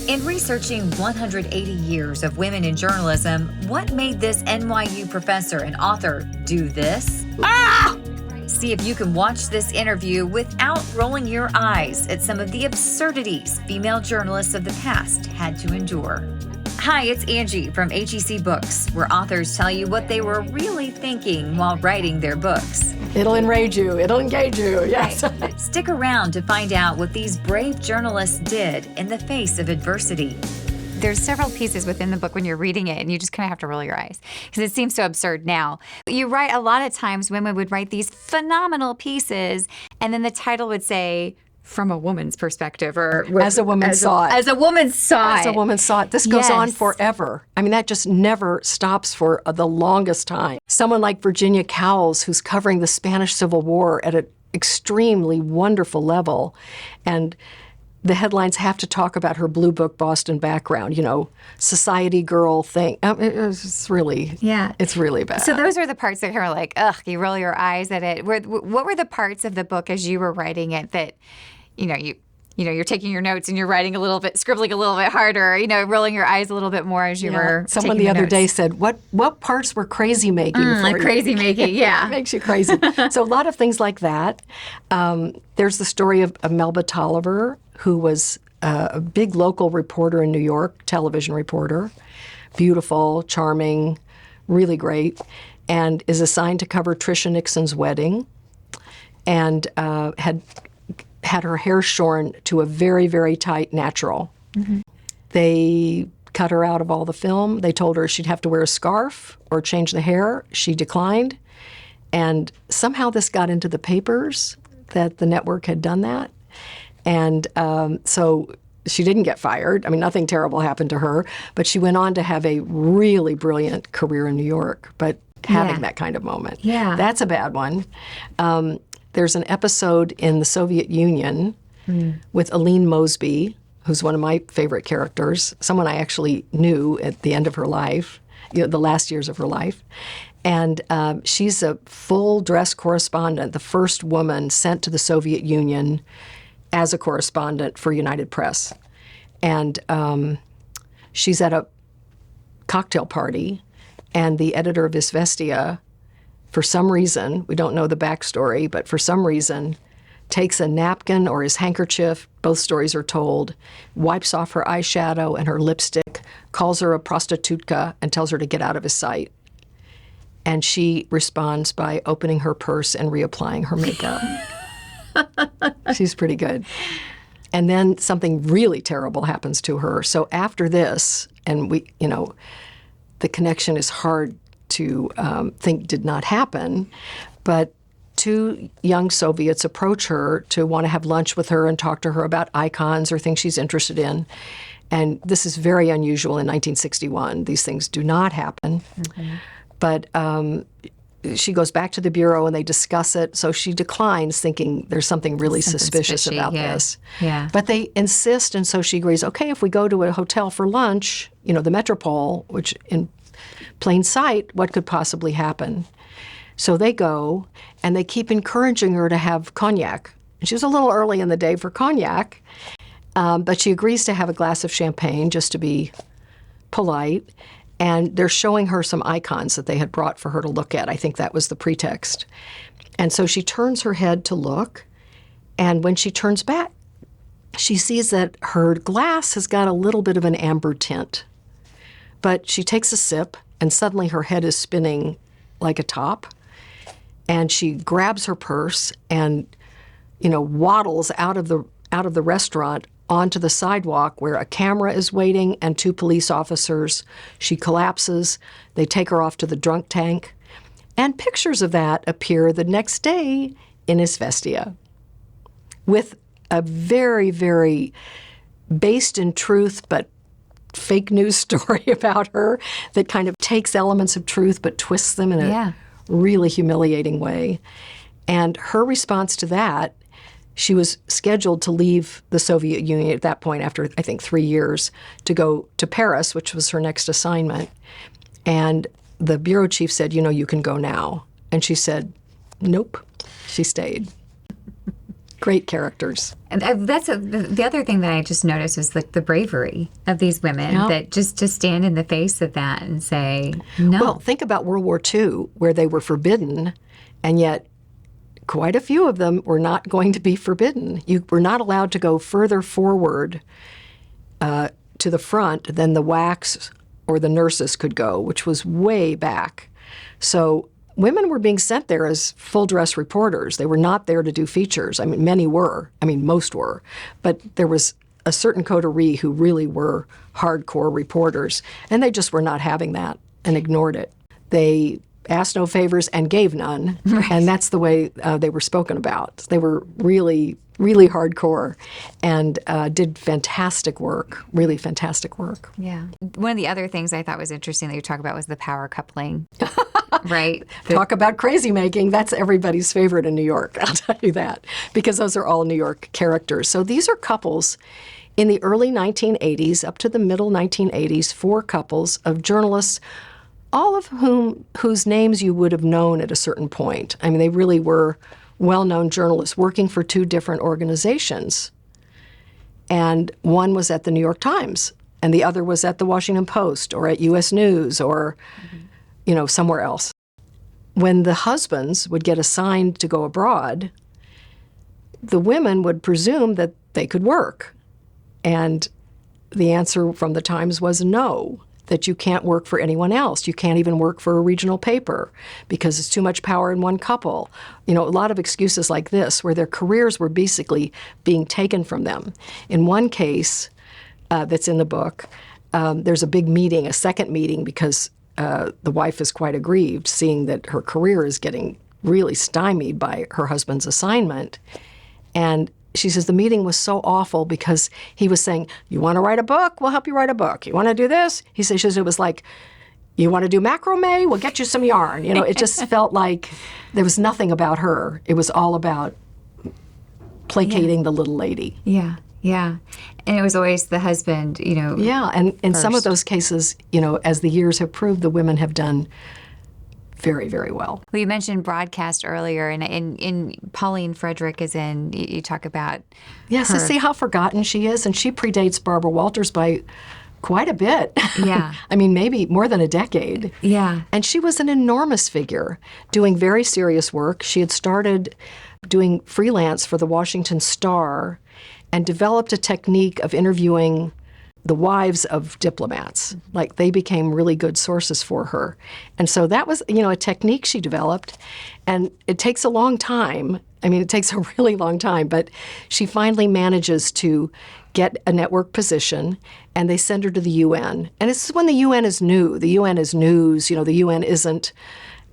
In researching 180 years of women in journalism, what made this NYU professor and author do this? See if you can watch this interview without rolling your eyes at some of the absurdities female journalists of the past had to endure. Hi, it's Angie from HEC Books, where authors tell you what they were really thinking while writing their books. It'll enrage you. It'll engage you. Yes. Right. Stick around to find out what these brave journalists did in the face of adversity. There's several pieces within the book when you're reading it, and you just kind of have to roll your eyes because it seems so absurd now. You write, a lot of times women would write these phenomenal pieces, and then the title would say, from a woman's perspective, or as a woman saw it. As a woman saw it. As a woman saw it. This goes on forever. I mean, that just never stops for the longest time. Someone like Virginia Cowles, who's covering the Spanish Civil War at an extremely wonderful level, and the headlines have to talk about her Blue Book Boston background, you know, society girl thing. It's really, it's really bad. So those are the parts that are like, ugh, you roll your eyes at it. What were the parts of the book as you were writing it that, you're taking your notes and you're writing a little bit, scribbling a little bit harder, rolling your eyes a little bit more as you were Someone taking the other notes. day said, what parts were crazy making for you? Crazy making, yeah. It makes you crazy. So a lot of things like that. There's the story of Melba Tolliver, who was a big local reporter in New York, television reporter, beautiful, charming, really great, and is assigned to cover Tricia Nixon's wedding, and had her hair shorn to a very, very tight natural. Mm-hmm. They cut her out of all the film. They told her she'd have to wear a scarf or change the hair. She declined. And somehow this got into the papers that the network had done that. And so she didn't get fired. I mean, nothing terrible happened to her. But she went on to have a really brilliant career in New York. But having that kind of moment. Yeah. That's a bad one. There's an episode in the Soviet Union with Eline Mosby, who's one of my favorite characters, someone I actually knew at the end of her life, the last years of her life. And she's a full-dress correspondent, the first woman sent to the Soviet Union as a correspondent for United Press. And she's at a cocktail party, and the editor of Izvestia, for some reason, we don't know the backstory, but for some reason, takes a napkin or his handkerchief, both stories are told, wipes off her eyeshadow and her lipstick, calls her a prostitutka, and tells her to get out of his sight. And she responds by opening her purse and reapplying her makeup. She's pretty good. And then something really terrible happens to her. So after this, and the connection is hard to think did not happen, but two young Soviets approach her to want to have lunch with her and talk to her about icons or things she's interested in. And this is very unusual in 1961. These things do not happen. Mm-hmm. But she goes back to the bureau and they discuss it. So she declines, thinking there's something really suspicious about this. Yeah. But they insist, and so she agrees, okay, if we go to a hotel for lunch, the Metropole, which in plain sight, what could possibly happen? So they go, and they keep encouraging her to have cognac. She was a little early in the day for cognac, but she agrees to have a glass of champagne just to be polite. And they're showing her some icons that they had brought for her to look at. I think that was the pretext. And so she turns her head to look, and when she turns back, she sees that her glass has got a little bit of an amber tint. But she takes a sip, and suddenly her head is spinning like a top. And she grabs her purse and, waddles out of the restaurant onto the sidewalk where a camera is waiting and two police officers. She collapses. They take her off to the drunk tank. And pictures of that appear the next day in Izvestia with a very, very based in truth but fake news story about her that kind of takes elements of truth but twists them in a really humiliating way. And her response to that, she was scheduled to leave the Soviet Union at that point after, I think, 3 years to go to Paris, which was her next assignment. And the bureau chief said, you can go now. And she said, nope. She stayed. Great characters. And that's the other thing that I just noticed was like the bravery of these women that just to stand in the face of that and say no. Well, think about World War II, where they were forbidden, and yet quite a few of them were not going to be forbidden. You were not allowed to go further forward to the front than the WACs or the nurses could go, which was way back. So women were being sent there as full-dress reporters. They were not there to do features. I mean, many were. I mean, most were. But there was a certain coterie who really were hardcore reporters, and they just were not having that and ignored it. They asked no favors and gave none, and that's the way they were spoken about. They were really, really hardcore and did fantastic work, really fantastic work. Yeah. One of the other things I thought was interesting that you talk about was the power coupling. Right. Talk about crazy making. That's everybody's favorite in New York, I'll tell you that, because those are all New York characters. So these are couples in the early 1980s up to the middle 1980s, 4 couples of journalists, all of whose names you would have known at a certain point. I mean, they really were well-known journalists working for 2 different organizations. And one was at the New York Times, and the other was at the Washington Post or at U.S. News or somewhere else. When the husbands would get assigned to go abroad, the women would presume that they could work. And the answer from the Times was no, that you can't work for anyone else. You can't even work for a regional paper because it's too much power in one couple. A lot of excuses like this where their careers were basically being taken from them. In one case that's in the book, there's a big meeting, a second meeting, because the wife is quite aggrieved, seeing that her career is getting really stymied by her husband's assignment. And she says the meeting was so awful because he was saying, you want to write a book? We'll help you write a book. You want to do this? He says it was like, you want to do macrame? We'll get you some yarn. It just felt like there was nothing about her. It was all about placating the little lady. Yeah. Yeah. And it was always the husband, Yeah. And in some of first. those cases, as the years have proved, the women have done very, very well. Well, you mentioned broadcast earlier, and in Pauline Frederick is in, you talk about Yes, her. to see how forgotten she is. And she predates Barbara Walters by quite a bit. Yeah. I mean, maybe more than a decade. Yeah. And she was an enormous figure doing very serious work. She had started doing freelance for the Washington Star and developed a technique of interviewing the wives of diplomats. Like, they became really good sources for her. And so that was, a technique she developed. And it takes a long time. I mean, it takes a really long time. But she finally manages to get a network position, and they send her to the UN. And this is when the UN is new. The UN is news. The UN isn't,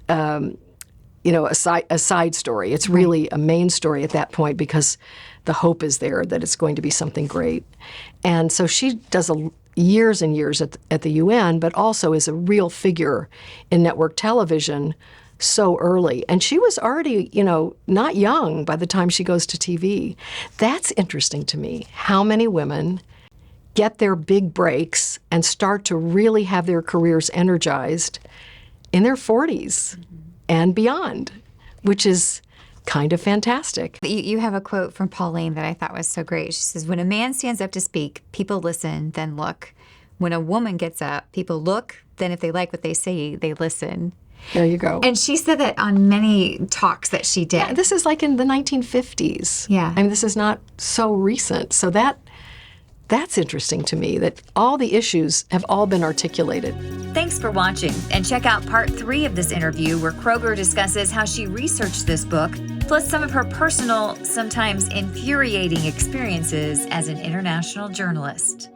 a side story. It's really a main story at that point because the hope is there that it's going to be something great. And so she does years and years at the UN, but also is a real figure in network television so early. And she was already, not young by the time she goes to TV. That's interesting to me, how many women get their big breaks and start to really have their careers energized in their 40s and beyond, which is kind of fantastic. You have a quote from Pauline that I thought was so great. She says, when a man stands up to speak, people listen, then look. When a woman gets up, people look, then if they like what they say, they listen. There you go. And she said that on many talks that she did. Yeah, this is like in the 1950s. Yeah. I mean, this is not so recent. So that's interesting to me, that all the issues have all been articulated. Thanks for watching, and check out part 3 of this interview where Kroeger discusses how she researched this book, plus some of her personal, sometimes infuriating experiences as an international journalist.